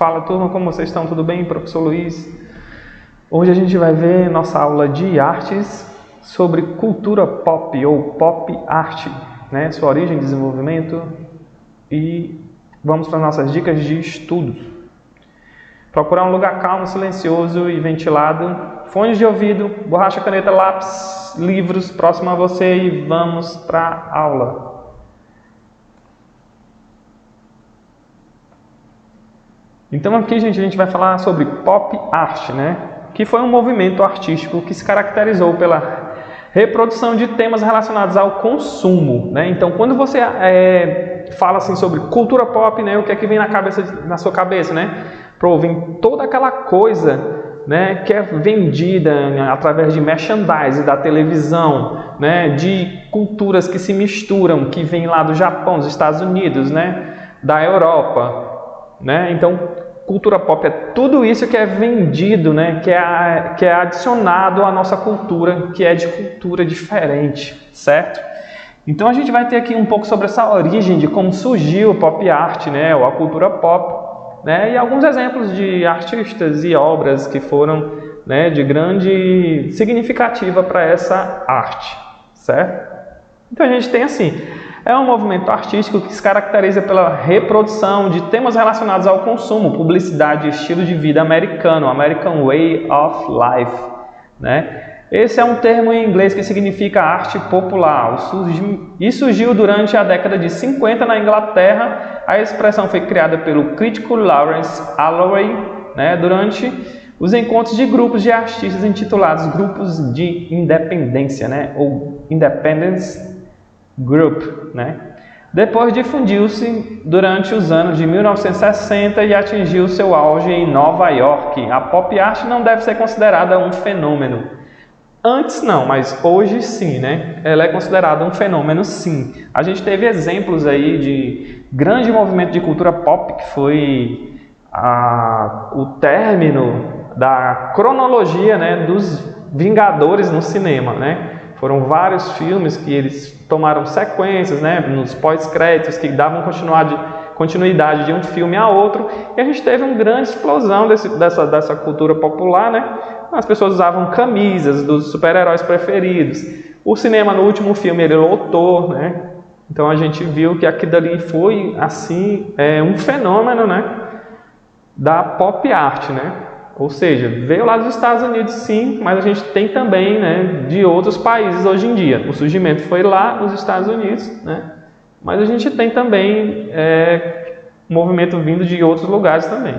Fala turma, como vocês estão? Tudo bem? Professor Luiz. Hoje a gente vai ver nossa aula de artes sobre cultura pop ou pop art, né? Sua origem, desenvolvimento e vamos para nossas dicas de estudo. Procurar um lugar calmo, silencioso e ventilado, fones de ouvido, borracha, caneta, lápis, livros próximo a você e vamos para a aula. Então aqui, gente, a gente vai falar sobre pop art, né? Que foi um movimento artístico que se caracterizou pela reprodução de temas relacionados ao consumo, né? Então, quando você fala assim sobre cultura pop, né? O que é que vem na sua cabeça, né? Vem toda aquela coisa, né? Que é vendida através de merchandising da televisão, né? De culturas que se misturam, que vem lá do Japão, dos Estados Unidos, né? Da Europa. Né? Então, cultura pop é tudo isso que é vendido, né? que é adicionado à nossa cultura, que é de cultura diferente, certo? Então, a gente vai ter aqui um pouco sobre essa origem de como surgiu o pop art, né? Ou a cultura pop, né? E alguns exemplos de artistas e obras que foram, né, de grande significativa para essa arte, certo? Então, a gente tem assim... É um movimento artístico que se caracteriza pela reprodução de temas relacionados ao consumo, publicidade e estilo de vida americano, American Way of Life, né? Esse é um termo em inglês que significa arte popular e surgiu durante a década de 50 na Inglaterra. A expressão foi criada pelo crítico Lawrence Alloway, né, durante os encontros de grupos de artistas intitulados Grupos de Independência, né, ou Independence Group, né? Depois difundiu-se durante os anos de 1960 e atingiu seu auge em Nova York. A pop art não deve ser considerada um fenômeno. Antes não, mas hoje sim, né? Ela é considerada um fenômeno sim. A gente teve exemplos aí de grande movimento de cultura pop, que foi o término da cronologia, né, dos Vingadores no cinema, né? Foram vários filmes que eles tomaram sequências, né, nos pós-créditos, que davam continuidade de um filme a outro. E a gente teve uma grande explosão dessa cultura popular, né? As pessoas usavam camisas dos super-heróis preferidos. O cinema, no último filme, ele lotou, né? Então a gente viu que aquilo ali foi, assim, um fenômeno, né, da pop art, né? Ou seja, veio lá dos Estados Unidos sim, mas a gente tem também, né, de outros países hoje em dia. O surgimento foi lá nos Estados Unidos, né, mas a gente tem também movimento vindo de outros lugares também.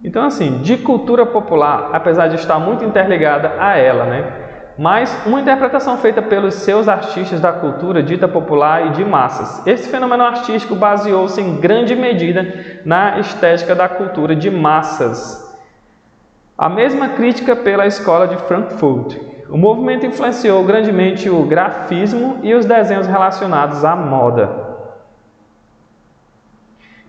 Então, assim, de cultura popular, apesar de estar muito interligada a ela, né, mas uma interpretação feita pelos seus artistas da cultura dita popular e de massas. Esse fenômeno artístico baseou-se em grande medida na estética da cultura de massas. A mesma crítica pela escola de Frankfurt. O movimento influenciou grandemente o grafismo e os desenhos relacionados à moda.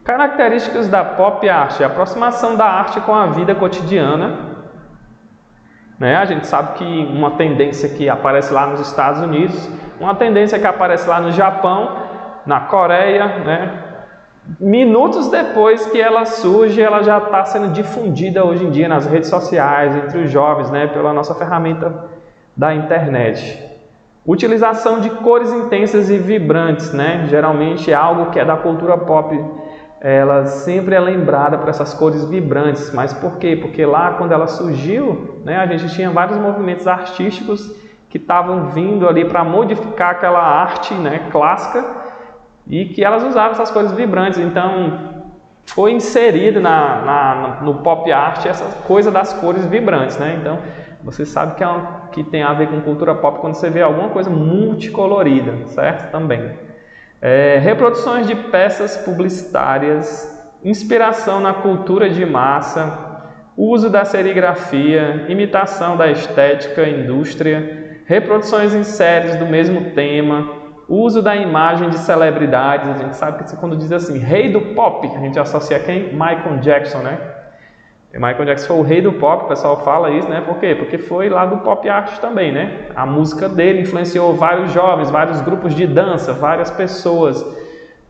Características da pop art: a aproximação da arte com a vida cotidiana. Né? A gente sabe que uma tendência que aparece lá nos Estados Unidos, uma tendência que aparece lá no Japão, na Coreia, né? Minutos depois que ela surge, ela já está sendo difundida hoje em dia nas redes sociais, entre os jovens, né? Pela nossa ferramenta da internet. Utilização de cores intensas e vibrantes, né? Geralmente é algo que é da cultura pop. Ela sempre é lembrada por essas cores vibrantes. Mas por quê? Porque lá, quando ela surgiu, né, a gente tinha vários movimentos artísticos que estavam vindo ali para modificar aquela arte, né, clássica, e que elas usavam essas cores vibrantes. Então, foi inserido no pop art essa coisa das cores vibrantes, né? Então, você sabe que tem a ver com cultura pop quando você vê alguma coisa multicolorida, certo? Também. Reproduções de peças publicitárias, inspiração na cultura de massa, uso da serigrafia, imitação da estética, indústria, reproduções em séries do mesmo tema, uso da imagem de celebridades. A gente sabe que quando diz assim, rei do pop, a gente associa quem? Michael Jackson, né? Michael Jackson foi o rei do pop, o pessoal fala isso, né? Por quê? Porque foi lá do pop art também, né? A música dele influenciou vários jovens, vários grupos de dança, várias pessoas,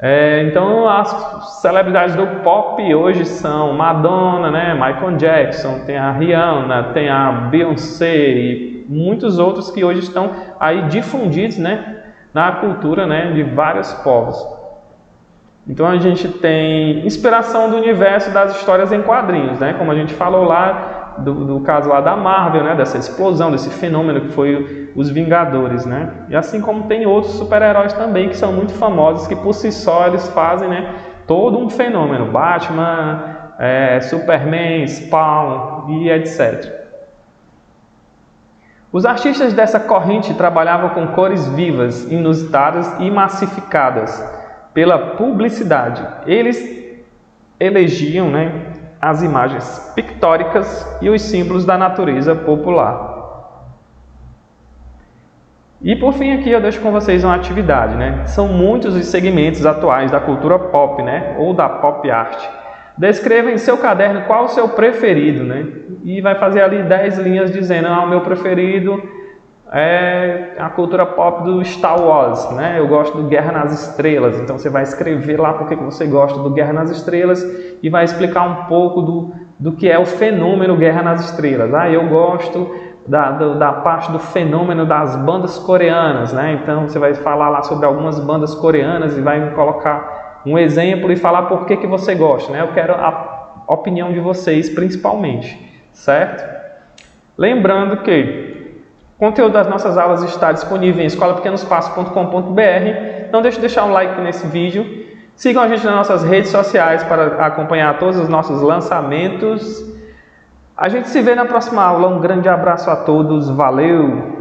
Então as celebridades do pop hoje são Madonna, né, Michael Jackson, tem a Rihanna, tem a Beyoncé e muitos outros que hoje estão aí difundidos, né, na cultura, né, de vários povos. Então a gente tem inspiração do universo das histórias em quadrinhos, né, como a gente falou lá do caso lá da Marvel, né, dessa explosão, desse fenômeno que foi os Vingadores, né? E assim como tem outros super-heróis também que são muito famosos, que por si só eles fazem, né, todo um fenômeno, Batman, Superman, Spawn e etc. Os artistas dessa corrente trabalhavam com cores vivas, inusitadas e massificadas pela publicidade. Eles elegiam, né, as imagens pictóricas e os símbolos da natureza popular. E por fim aqui eu deixo com vocês uma atividade, né? São muitos os segmentos atuais da cultura pop, né? Ou da pop art. Descreva em seu caderno qual o seu preferido, né? E vai fazer ali 10 linhas dizendo, o meu preferido é a cultura pop do Star Wars, né? Eu gosto do Guerra nas Estrelas. Então você vai escrever lá porque você gosta do Guerra nas Estrelas e vai explicar um pouco do que é o fenômeno Guerra nas Estrelas. Eu gosto da parte do fenômeno das bandas coreanas, né? Então você vai falar lá sobre algumas bandas coreanas e vai colocar um exemplo e falar por que você gosta, né? Eu quero a opinião de vocês principalmente, certo? Lembrando que o conteúdo das nossas aulas está disponível em escolapequenospasso.com.br. Não deixe de deixar um like nesse vídeo. Sigam a gente nas nossas redes sociais para acompanhar todos os nossos lançamentos. A gente se vê na próxima aula. Um grande abraço a todos. Valeu!